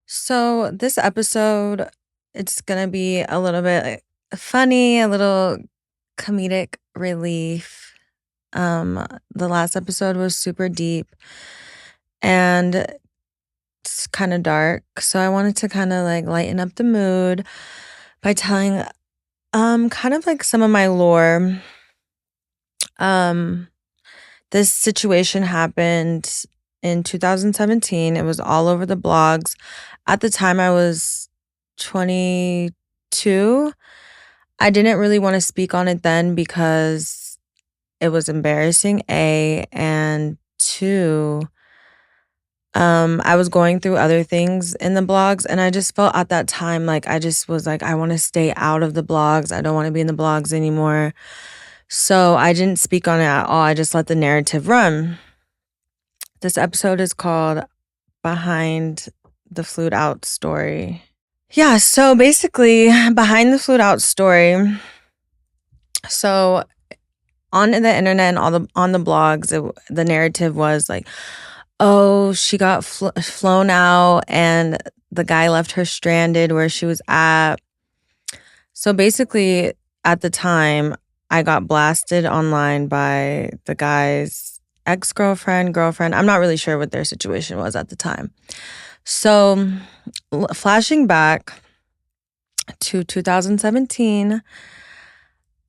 So this episode, it's gonna be a little bit funny, a little comedic relief. The last episode was super deep and it's kind of dark. So I wanted to kind of like lighten up the mood by telling kind of like some of my lore. Um this situation happened in 2017. It was all over the blogs. At the time I was 22. I didn't really want to speak on it then because it was embarrassing, A, and two, I was going through other things in the blogs, and I just felt at that time like I just was like, I want to stay out of the blogs. I don't want to be in the blogs anymore. So I didn't speak on it at all. I just let the narrative run. This episode is called Behind the Flute Out Story. Yeah, so basically, behind the flute out story. So on the internet and on the blogs, the narrative was like, oh, she got flown out, and the guy left her stranded where she was at. So basically, at the time, I got blasted online by the guy's girlfriend. I'm not really sure what their situation was at the time. So, flashing back to 2017,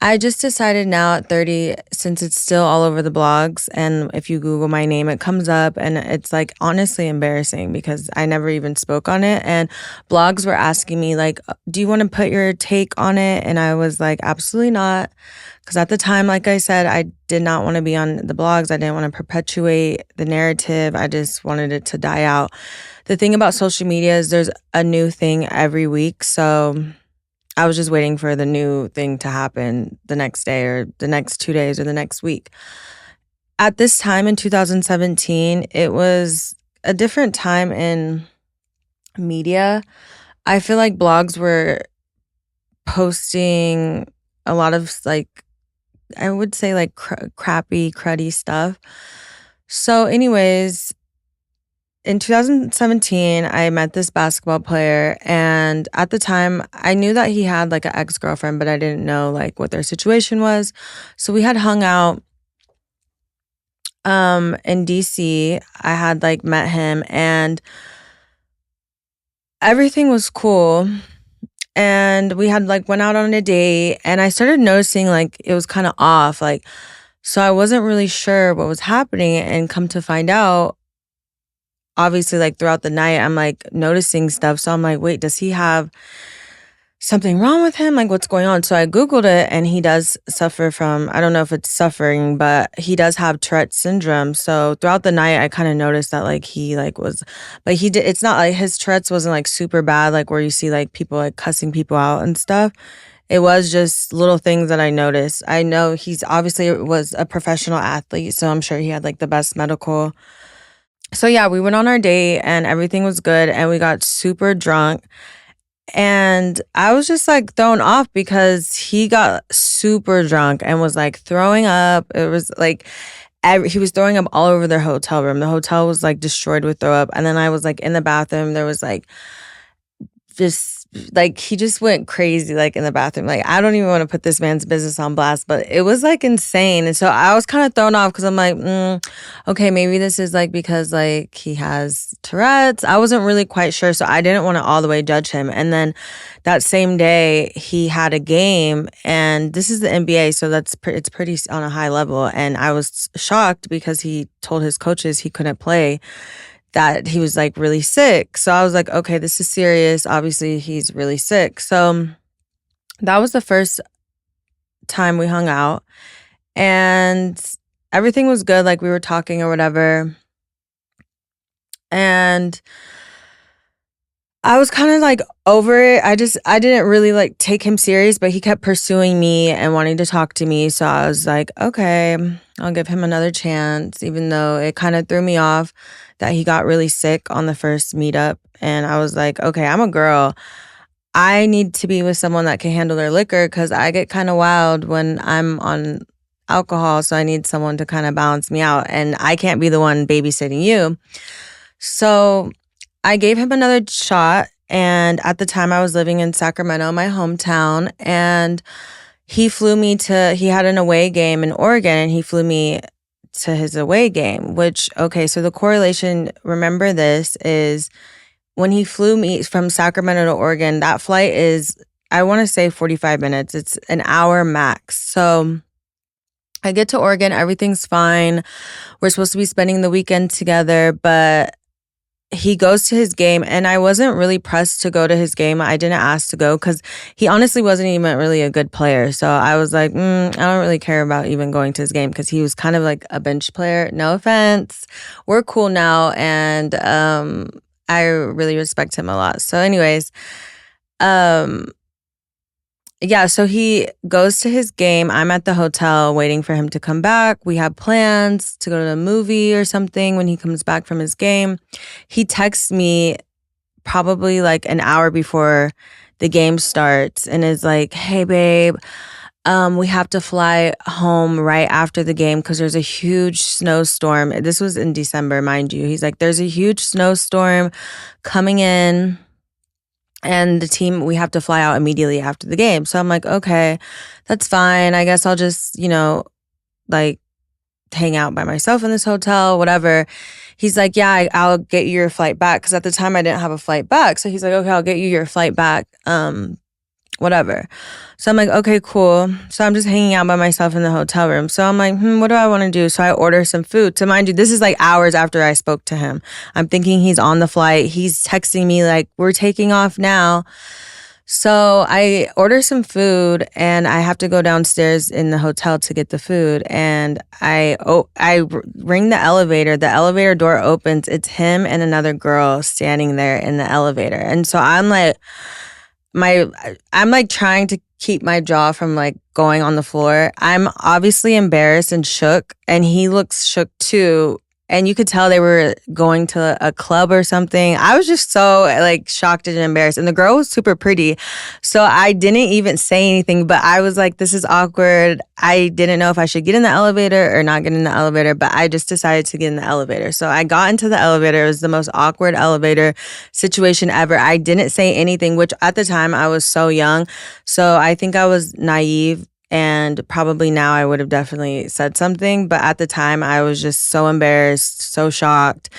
I just decided now at 30, since it's still all over the blogs, and if you Google my name, it comes up, and it's like honestly embarrassing because I never even spoke on it. And blogs were asking me, like, do you want to put your take on it? And I was like, absolutely not. Because at the time, like I said, I did not want to be on the blogs. I didn't want to perpetuate the narrative. I just wanted it to die out. The thing about social media is there's a new thing every week. So I was just waiting for the new thing to happen the next day or the next 2 days or the next week. At this time in 2017, it was a different time in media. I feel like blogs were posting a lot of like, I would say like crappy, cruddy stuff. So anyways, in 2017, I met this basketball player, and at the time, I knew that he had like an ex-girlfriend, but I didn't know like what their situation was. So we had hung out in DC. I had like met him, and everything was cool. And we had like went out on a date, and I started noticing like it was kind of off, like, so I wasn't really sure what was happening, and come to find out, obviously, like throughout the night, I'm like noticing stuff. So I'm like, wait, does he have something wrong with him? Like, what's going on? So I Googled it, and he does suffer from, I don't know if it's suffering, but he does have Tourette syndrome. So throughout the night, I kind of noticed that like he like was, but he did, it's not like his Tourette's wasn't like super bad, like where you see like people like cussing people out and stuff. It was just little things that I noticed. I know he's obviously was a professional athlete, so I'm sure he had like the best medical. So yeah, we went on our date and everything was good, and we got super drunk. And I was just like thrown off because he got super drunk and was like throwing up. It was like he was throwing up all over their hotel room. The hotel was like destroyed with throw up. And then I was like in the bathroom. There was like just like he just went crazy like in the bathroom. Like, I don't even want to put this man's business on blast, but it was like insane. And so I was kind of thrown off because I'm like, okay, maybe this is like because like he has Tourette's. I wasn't really quite sure, so I didn't want to all the way judge him. And then that same day he had a game, and this is the NBA, so it's pretty on a high level. And I was shocked because he told his coaches he couldn't play, that he was like really sick. So I was like, okay, this is serious. Obviously, he's really sick. So that was the first time we hung out, and everything was good. Like, we were talking or whatever. And I was kind of like over it. I didn't really like take him serious, but he kept pursuing me and wanting to talk to me. So I was like, okay, I'll give him another chance, even though it kind of threw me off that he got really sick on the first meetup. And I was like, okay, I'm a girl. I need to be with someone that can handle their liquor because I get kind of wild when I'm on alcohol. So I need someone to kind of balance me out. And I can't be the one babysitting you. So I gave him another shot, and at the time I was living in Sacramento, my hometown, and he had an away game in Oregon, and he flew me to his away game, which, okay, so the correlation, remember this, is when he flew me from Sacramento to Oregon, that flight is, I want to say 45 minutes. It's an hour max. So I get to Oregon, everything's fine. We're supposed to be spending the weekend together, but he goes to his game, and I wasn't really pressed to go to his game. I didn't ask to go because he honestly wasn't even really a good player. So I was like, I don't really care about even going to his game because he was kind of like a bench player. No offense. We're cool now, and I really respect him a lot. So anyways, yeah, so he goes to his game. I'm at the hotel waiting for him to come back. We have plans to go to a movie or something when he comes back from his game. He texts me probably like an hour before the game starts and is like, "Hey babe, we have to fly home right after the game because there's a huge snowstorm." This was in December, mind you. He's like, "There's a huge snowstorm coming in, and the team, we have to fly out immediately after the game." So I'm like, okay, that's fine. I guess I'll just, like hang out by myself in this hotel, whatever. He's like, yeah, I'll get you your flight back. Cause at the time I didn't have a flight back. So he's like, okay, I'll get you your flight back. Whatever. So I'm like, okay, cool. So I'm just hanging out by myself in the hotel room. So I'm like, what do I want to do? So I order some food. So mind you, this is like hours after I spoke to him. I'm thinking he's on the flight. He's texting me like, we're taking off now. So I order some food, and I have to go downstairs in the hotel to get the food. And I ring the elevator. The elevator door opens. It's him and another girl standing there in the elevator. And so I'm like, I'm like trying to keep my jaw from like going on the floor. I'm obviously embarrassed and shook, and he looks shook too. And you could tell they were going to a club or something. I was just so like shocked and embarrassed. And the girl was super pretty. So I didn't even say anything, but I was like, this is awkward. I didn't know if I should get in the elevator or not get in the elevator, but I just decided to get in the elevator. So I got into the elevator. It was the most awkward elevator situation ever. I didn't say anything, which at the time I was so young. So I think I was naive. And probably now I would have definitely said something. But at the time, I was just so embarrassed, so shocked,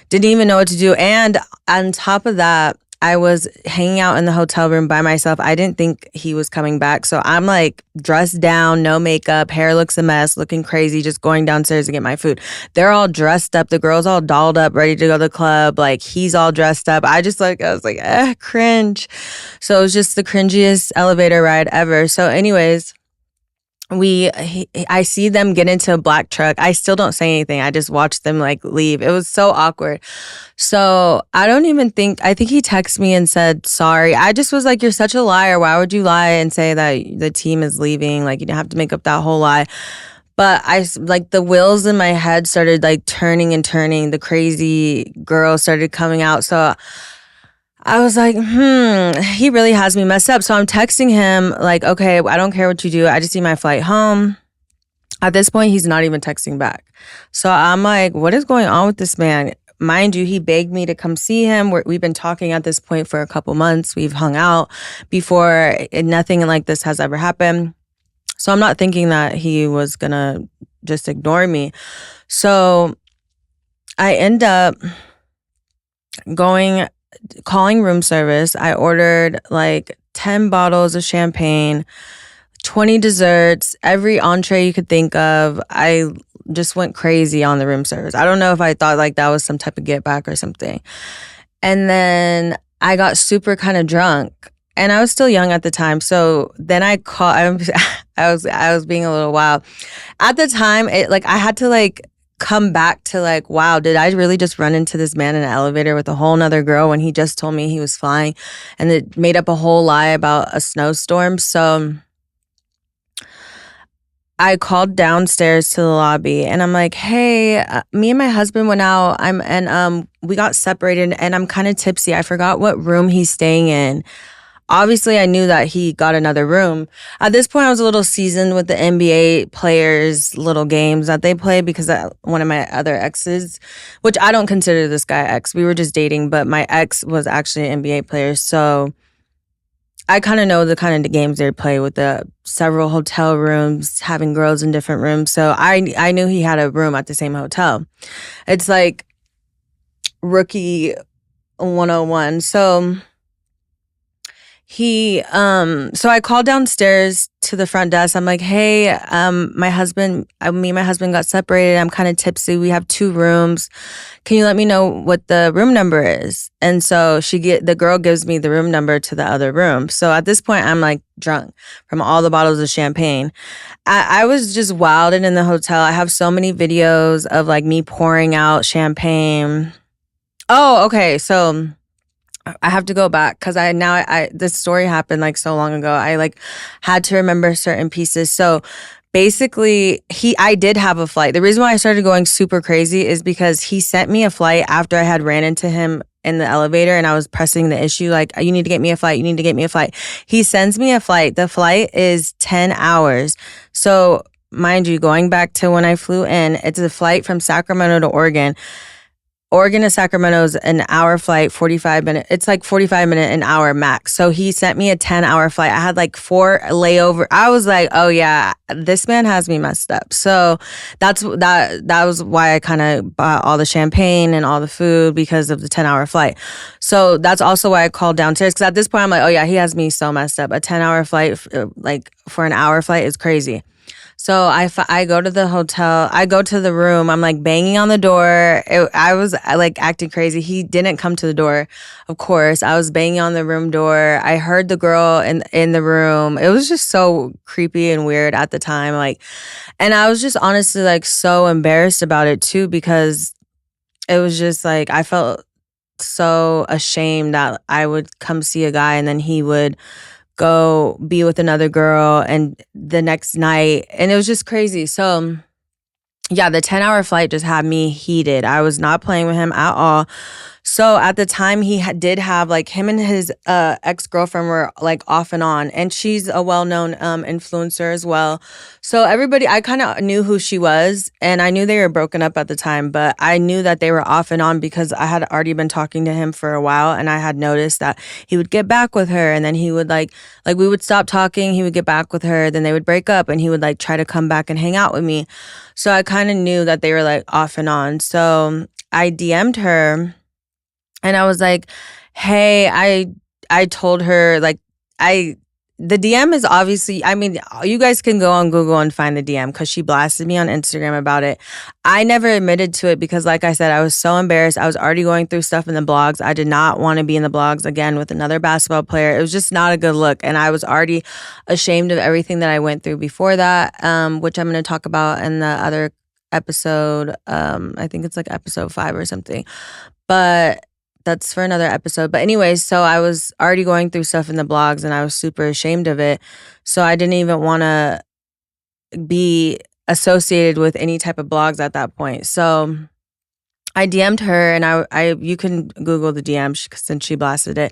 didn't even know what to do. And on top of that, I was hanging out in the hotel room by myself. I didn't think he was coming back. So I'm like dressed down, no makeup, hair looks a mess, looking crazy, just going downstairs to get my food. They're all dressed up. The girl's all dolled up, ready to go to the club. Like he's all dressed up. I was like, cringe. So it was just the cringiest elevator ride ever. So anyways, I see them get into a black truck. I still don't say anything. I just watch them like leave. It was so awkward. So I think he texted me and said, sorry. I just was like, you're such a liar. Why would you lie and say that the team is leaving? Like you didn't have to make up that whole lie. But the wheels in my head started like turning and turning. The crazy girl started coming out. So I was like, he really has me messed up. So I'm texting him like, okay, I don't care what you do. I just need my flight home. At this point, he's not even texting back. So I'm like, what is going on with this man? Mind you, he begged me to come see him. We've been talking at this point for a couple months. We've hung out before. Nothing like this has ever happened. So I'm not thinking that he was going to just ignore me. So I end up calling room service. I ordered like 10 bottles of champagne, 20 desserts, every entree you could think of. I just went crazy on the room service. I don't know if I thought like that was some type of get back or something. And then I got super kind of drunk, and I was still young at the time. So then I was being a little wild. At the time, I had to come back to wow, did I really just run into this man in an elevator with a whole nother girl when he just told me he was flying, and it made up a whole lie about a snowstorm. So I called downstairs to the lobby, and I'm like, hey, me and my husband went out. We got separated, and I'm kind of tipsy. I forgot what room he's staying in. obviously I knew that he got another room. At this point, I was a little seasoned with the NBA players' little games that they play because one of my other exes, which I don't consider this guy ex, we were just dating, but my ex was actually an NBA player. So I kind of know the kind of games they play with the several hotel rooms, having girls in different rooms. So I knew he had a room at the same hotel. It's like rookie 101. So I called downstairs to the front desk. I'm like, hey, me and my husband got separated. I'm kind of tipsy. We have 2 rooms. Can you let me know what the room number is? And so the girl gives me the room number to the other room. So at this point, I'm like drunk from all the bottles of champagne. I was just wilding in the hotel. I have so many videos of like me pouring out champagne. Oh, okay. So I have to go back because this story happened like so long ago. I like had to remember certain pieces. So basically, I did have a flight. The reason why I started going super crazy is because he sent me a flight after I had ran into him in the elevator and I was pressing the issue like, you need to get me a flight. You need to get me a flight. He sends me a flight. The flight is 10 hours. So mind you, going back to when I flew in, it's a flight from Sacramento to Oregon. Oregon to Sacramento is an hour flight, 45 minutes. It's like 45 minute, an hour max. So he sent me a 10-hour flight. I had like 4 layover. I was like, oh yeah, this man has me messed up. So that was why I kind of bought all the champagne and all the food because of the 10-hour flight. So that's also why I called downstairs because at this point I'm like, oh yeah, he has me so messed up. A 10-hour flight, like for an hour flight is crazy. So I go to the hotel. I go to the room. I'm like banging on the door. I was like acting crazy. He didn't come to the door, of course. I was banging on the room door. I heard the girl in the room. It was just so creepy and weird at the time. Like, and I was just honestly like so embarrassed about it too because it was just like I felt so ashamed that I would come see a guy and then he would go be with another girl and the next night. And it was just crazy. So yeah, the 10-hour flight just had me heated. I was not playing with him at all. So at the time he did have like him and his ex-girlfriend were like off and on, and she's a well-known influencer as well. So everybody, I kind of knew who she was, and I knew they were broken up at the time, but I knew that they were off and on because I had already been talking to him for a while, and I had noticed that he would get back with her, and then he would like we would stop talking, he would get back with her, then they would break up, and he would like try to come back and hang out with me. So I kind of knew that they were like off and on. So I DM'd her. And I was like, hey, I told her like the DM is obviously, I mean, you guys can go on Google and find the DM because she blasted me on Instagram about it. I never admitted to it because like I said, I was so embarrassed. I was already going through stuff in the blogs. I did not want to be in the blogs again with another basketball player. It was just not a good look. And I was already ashamed of everything that I went through before that, which I'm going to talk about in the other episode. I think it's like episode 5 or something. But that's for another episode. But anyways, so I was already going through stuff in the blogs and I was super ashamed of it. So I didn't even want to be associated with any type of blogs at that point. So I DM'd her and you can Google the DM since she blasted it.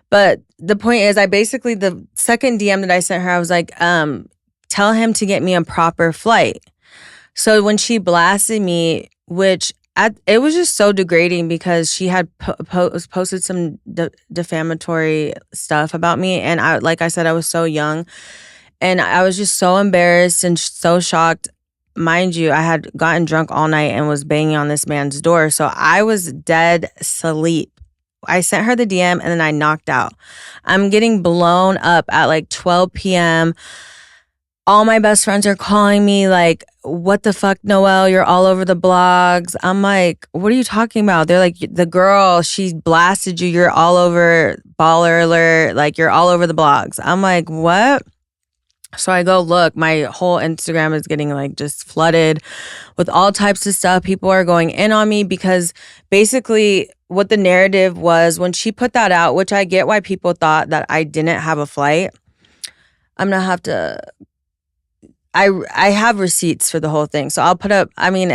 But the point is the second DM that I sent her, I was like, tell him to get me a proper flight. So when she blasted me, which it was just so degrading because she had posted some defamatory stuff about me. And like I said, I was so young and I was just so embarrassed and so shocked. Mind you, I had gotten drunk all night and was banging on this man's door. So I was dead asleep. I sent her the DM and then I knocked out. I'm getting blown up at like 12 p.m. All my best friends are calling me like, what the fuck, Noelle? You're all over the blogs. I'm like, what are you talking about? They're like, the girl, she blasted you. You're all over Baller Alert. Like, you're all over the blogs. I'm like, what? So I go look. My whole Instagram is getting like just flooded with all types of stuff. People are going in on me because basically what the narrative was when she put that out, which I get why people thought that I didn't have a flight. I'm going to have to... I have receipts for the whole thing. So I'll put up, I mean,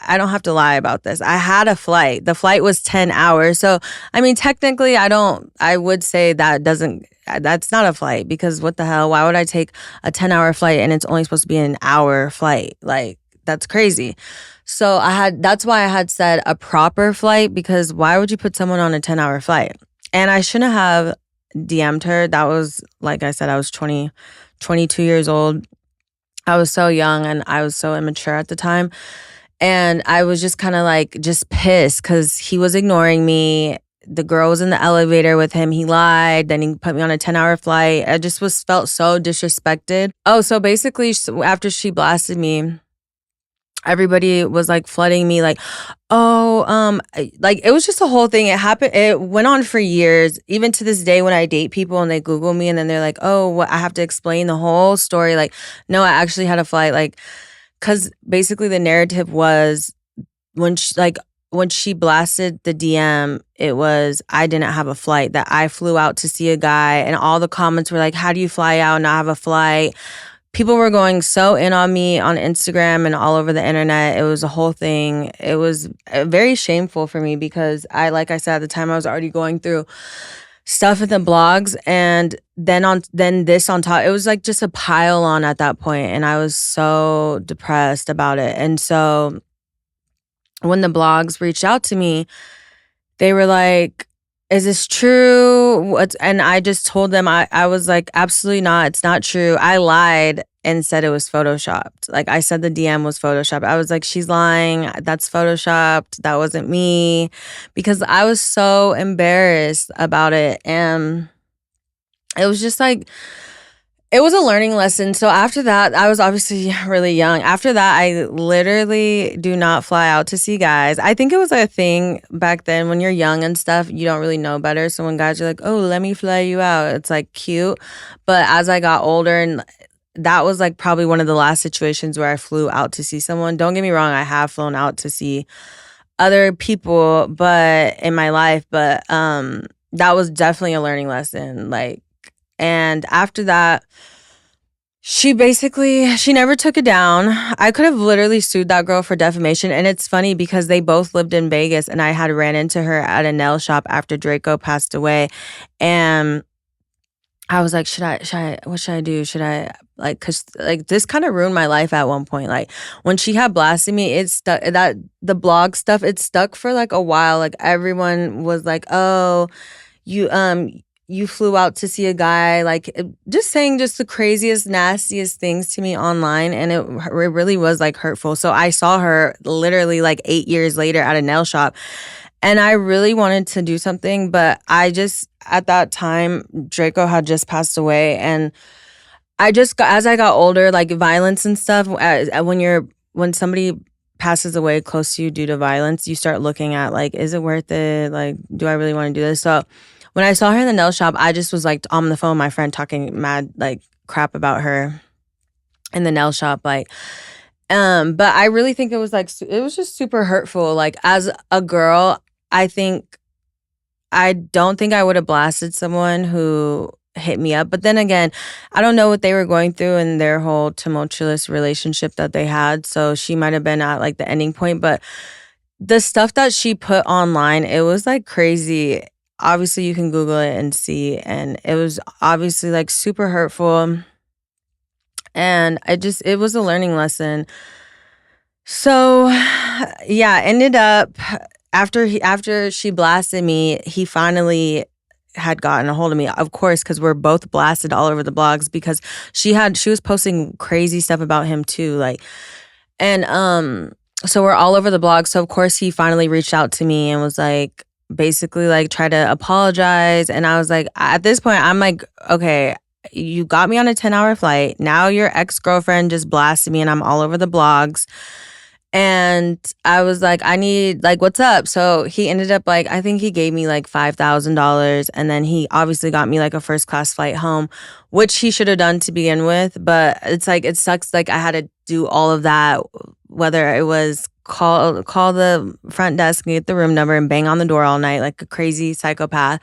I don't have to lie about this. I had a flight. The flight was 10 hours. So, I mean, technically I would say that doesn't, that's not a flight, because what the hell? Why would I take a 10-hour flight and it's only supposed to be an hour flight? Like, that's crazy. So that's why I had said a proper flight, because why would you put someone on a 10-hour flight? And I shouldn't have DM'd her. That was, like I said, I was 22 years old. I was so young and I was so immature at the time. And I was just kind of like, just pissed because he was ignoring me. The girl was in the elevator with him. He lied. Then he put me on a 10-hour flight. I just felt so disrespected. Oh, so basically, after she blasted me, everybody was like flooding me, like, oh, like it was just a whole thing. It went on for years. Even to this day, when I date people and they Google me and then they're like, oh, what, I have to explain the whole story. Like, no, I actually had a flight. Like, because basically the narrative was when she blasted the DM, it was I didn't have a flight, that I flew out to see a guy, and all the comments were like, how do you fly out and not have a flight? People were going so in on me on Instagram and all over the internet. It was a whole thing. It was very shameful for me because like I said, at the time I was already going through stuff in the blogs, and then this on top. It was like just a pile on at that point, and I was so depressed about it. And so when the blogs reached out to me, they were like, is this true? And I just told them, I was like, absolutely not. It's not true. I lied and said it was photoshopped. Like, I said the DM was photoshopped. I was like, she's lying. That's photoshopped. That wasn't me. Because I was so embarrassed about it. And it was just like, it was a learning lesson. So after that, I was obviously really young. After that, I literally do not fly out to see guys. I think it was a thing back then when you're young and stuff, you don't really know better. So when guys are like, oh, let me fly you out, it's like cute. But as I got older, and that was like probably one of the last situations where I flew out to see someone. Don't get me wrong, I have flown out to see other people but in my life. But that was definitely a learning lesson. Like, and after that, she never took it down. I could have literally sued that girl for defamation. And it's funny because they both lived in Vegas, and I had ran into her at a nail shop after Draco passed away. And I was like, what should I do? Should I, like, cause like this kind of ruined my life at one point. Like, when she had blasted me, it stuck, that the blog stuff, it stuck for like a while. Like, everyone was like, oh, you flew out to see a guy, like, just saying just the craziest, nastiest things to me online. And it really was like hurtful. So I saw her literally like 8 years later at a nail shop. And I really wanted to do something, but at that time, Draco had just passed away. And as I got older, like violence and stuff, when somebody passes away close to you due to violence, you start looking at like, is it worth it? Like, do I really want to do this? So when I saw her in the nail shop, I just was like on the phone with my friend talking mad like crap about her in the nail shop. Like, but I really think it was just super hurtful. Like, as a girl, I don't think I would have blasted someone who hit me up. But then again, I don't know what they were going through in their whole tumultuous relationship that they had. So she might have been at like the ending point. But the stuff that she put online, it was like crazy. Obviously, you can Google it and see. And it was obviously like super hurtful. And it was a learning lesson. So, yeah, ended up after she blasted me, he finally had gotten a hold of me, of course, because we're both blasted all over the blogs, because she was posting crazy stuff about him too, like, and so we're all over the blog. So of course he finally reached out to me and was like, basically like, try to apologize. And I was like, at this point, I'm like, okay, you got me on a 10-hour flight. Now your ex-girlfriend just blasted me and I'm all over the blogs. And I was like, I need, like, what's up? So he ended up, like, I think he gave me like $5,000. And then he obviously got me like a first class flight home, which he should have done to begin with. But it's like, it sucks. Like, I had to do all of that, whether it was call the front desk and get the room number and bang on the door all night like a crazy psychopath,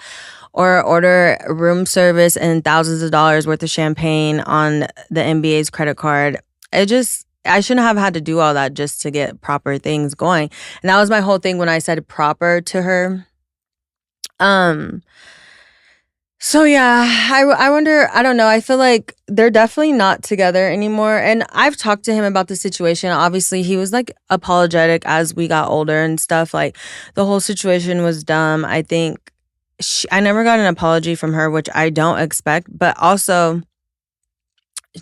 or order room service and thousands of dollars worth of champagne on the NBA's credit card. I shouldn't have had to do all that just to get proper things going. And that was my whole thing when I said proper to her. So yeah, I wonder, I don't know. I feel like they're definitely not together anymore. And I've talked to him about the situation. Obviously, he was like apologetic as we got older and stuff. Like the whole situation was dumb. I think I never got an apology from her, which I don't expect, but also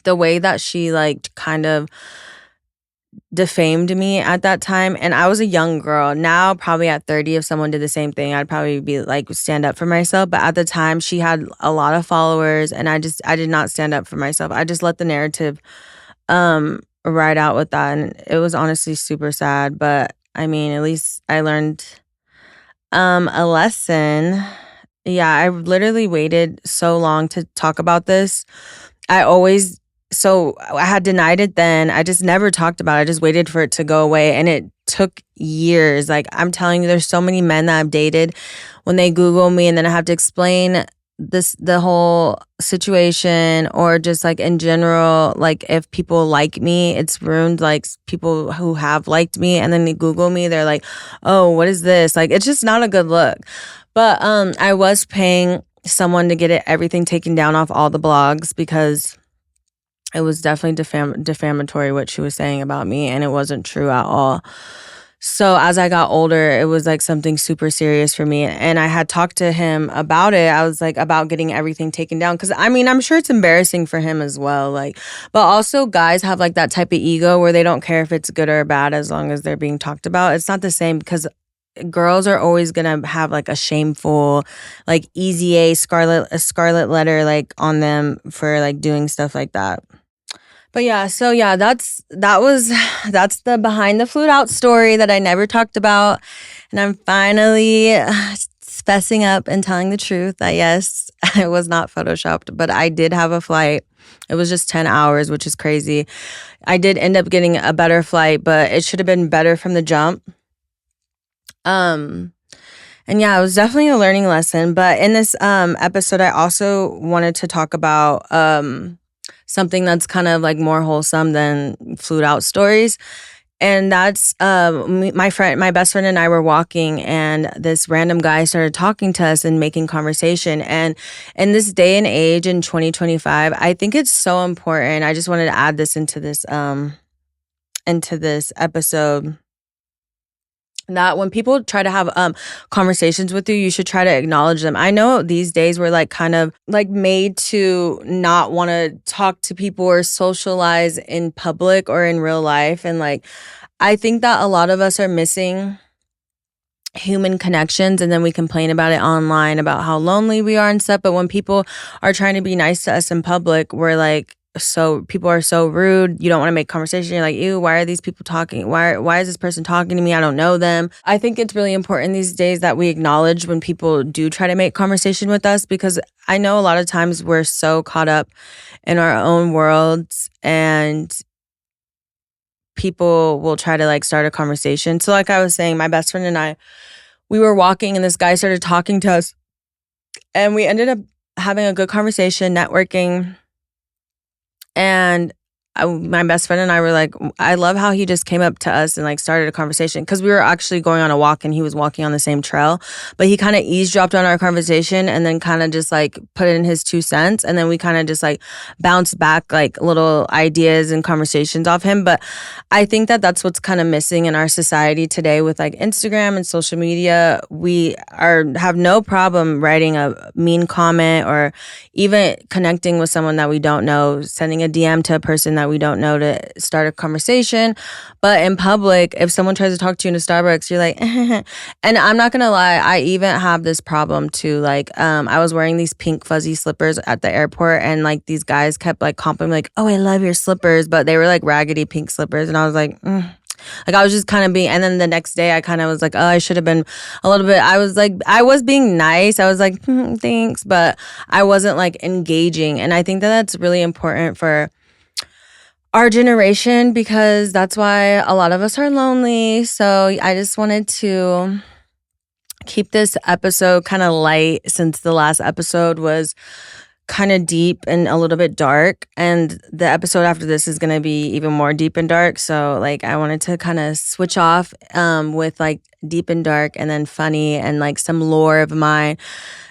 the way that she like kind of defamed me at that time, and I was a young girl. Now probably at 30, if someone did the same thing, I'd probably be like stand up for myself, but at the time she had a lot of followers and I did not stand up for myself. I just let the narrative ride out with that, and it was honestly super sad, but I mean, at least I learned a lesson. Yeah, I literally waited so long to talk about this. I always so I had denied it then. I just never talked about it. I just waited for it to go away, and it took years. Like I'm telling you, there's so many men that I've dated when they Google me and then I have to explain the whole situation, or just like in general, like if people like me, it's ruined. Like people who have liked me and then they Google me, they're like, "Oh, what is this?" Like it's just not a good look. But I was paying someone to get everything taken down off all the blogs because it was definitely defamatory what she was saying about me, and it wasn't true at all. So as I got older, it was like something super serious for me, and I had talked to him about it. I was like about getting everything taken down because I mean I'm sure it's embarrassing for him as well. Like, but also guys have like that type of ego where they don't care if it's good or bad as long as they're being talked about. It's not the same because girls are always gonna have like a shameful, like easy a scarlet letter like on them for like doing stuff like that. But yeah, so yeah, that's the behind the flute out story that I never talked about, and I'm finally fessing up and telling the truth that yes, it was not photoshopped, but I did have a flight. It was just 10 hours, which is crazy. I did end up getting a better flight, but it should have been better from the jump. Um and yeah, it was definitely a learning lesson. But in this episode, I also wanted to talk about something that's kind of like more wholesome than flute out stories. And that's my best friend and I were walking, and this random guy started talking to us and making conversation. And in this day and age in 2025, I think it's so important. I just wanted to add this into this episode, that when people try to have conversations with you, you should try to acknowledge them. I know these days we're like kind of like made to not want to talk to people or socialize in public or in real life, and like I think that a lot of us are missing human connections, and then we complain about it online about how lonely we are and stuff. But when people are trying to be nice to us in public, we're like, so people are so rude. You don't want to make conversation. You're like, ew, why are these people talking? Why is this person talking to me? I don't know them. I think it's really important these days that we acknowledge when people do try to make conversation with us, because I know a lot of times we're so caught up in our own worlds, and people will try to like start a conversation. So like I was saying, my best friend and I, we were walking and this guy started talking to us, and we ended up having a good conversation, networking. And my best friend and I were like, I love how he just came up to us and like started a conversation, because we were actually going on a walk and he was walking on the same trail, but he kind of eavesdropped on our conversation and then kind of just like put in his 2 cents, and then we kind of just like bounced back like little ideas and conversations off him. But I think that that's what's kind of missing in our society today with like Instagram and social media. We have no problem writing a mean comment or even connecting with someone that we don't know, sending a DM to a person that we don't know to start a conversation. But in public, if someone tries to talk to you in a Starbucks, you're like, and I'm not gonna lie, I even have this problem too. Like, I was wearing these pink fuzzy slippers at the airport, and like these guys kept like complimenting me, like, oh, I love your slippers, but they were like raggedy pink slippers, and I was like, Like I was just kind of being, and then the next day I kind of was like, oh, I should have been a little bit, I was like, I was being nice. I was like, thanks, but I wasn't like engaging. And I think that that's really important for our generation, because that's why a lot of us are lonely. So I just wanted to keep this episode kind of light, since the last episode was kind of deep and a little bit dark, and the episode after this is going to be even more deep and dark. So like I wanted to kind of switch off with like deep and dark and then funny and like some lore of mine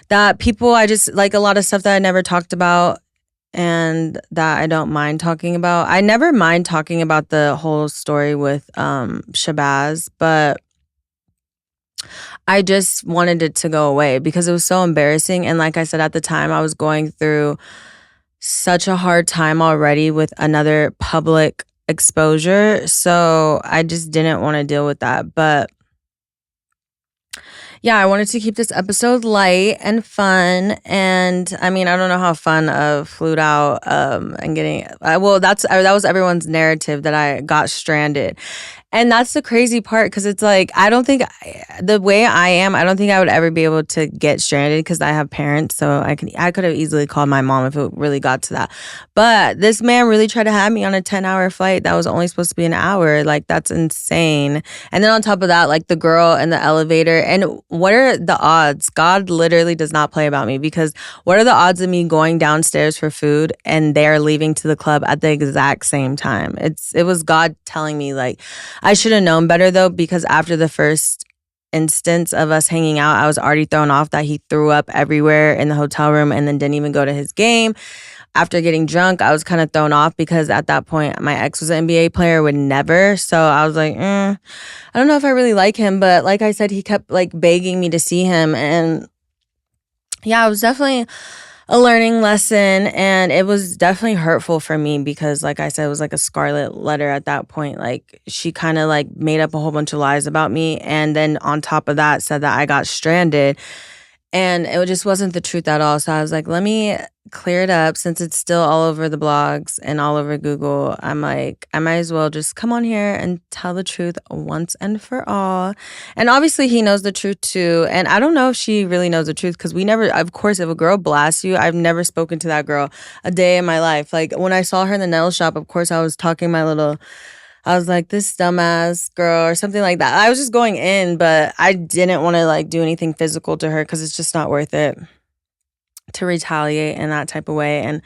that people, I just like a lot of stuff that I never talked about and that I don't mind talking about. I never mind talking about the whole story with Shabazz, but I just wanted it to go away because it was so embarrassing. And like I said, at the time, I was going through such a hard time already with another public exposure. So I just didn't want to deal with that. But yeah, I wanted to keep this episode light and fun. And I mean, I don't know how fun of flew out and getting, that was everyone's narrative that I got stranded. And that's the crazy part because it's like, I don't think the way I am, I don't think I would ever be able to get stranded because I have parents. So I could have easily called my mom if it really got to that. But this man really tried to have me on a 10-hour flight that was only supposed to be an hour. Like, that's insane. And then on top of that, like the girl in the elevator. And what are the odds? God literally does not play about me because what are the odds of me going downstairs for food and they're leaving to the club at the exact same time? It was God telling me, like, I should have known better though, because after the first instance of us hanging out, I was already thrown off that he threw up everywhere in the hotel room and then didn't even go to his game. After getting drunk, I was kind of thrown off because at that point, my ex was an NBA player, would never. So I was like, I don't know if I really like him. But like I said, he kept like begging me to see him. And yeah, it was definitely a learning lesson, and it was definitely hurtful for me because like I said, it was like a scarlet letter at that point. Like she kind of like made up a whole bunch of lies about me, and then on top of that said that I got stranded, and it just wasn't the truth at all. So I was like, let me clear it up since it's still all over the blogs and all over Google. I'm like, I might as well just come on here and tell the truth once and for all. And obviously he knows the truth too. And I don't know if she really knows the truth because we never, of course, if a girl blasts you, I've never spoken to that girl a day in my life. Like when I saw her in the nail shop, of course, I was like, this dumbass girl or something like that. I was just going in, but I didn't want to like do anything physical to her because it's just not worth it to retaliate in that type of way. And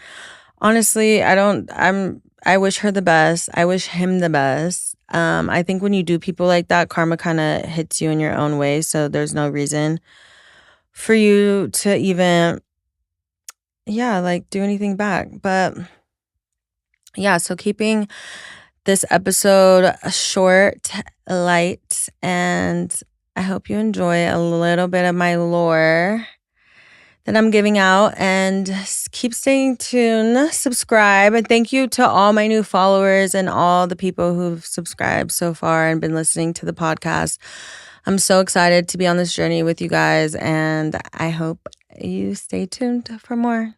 honestly, I wish her the best. I wish him the best. I think when you do people like that, karma kind of hits you in your own way. So there's no reason for you to even, like do anything back. But yeah, so keeping this episode short, light, and I hope you enjoy a little bit of my lore that I'm giving out, and keep staying tuned, subscribe, and thank you to all my new followers and all the people who've subscribed so far and been listening to the podcast. I'm so excited to be on this journey with you guys, and I hope you stay tuned for more.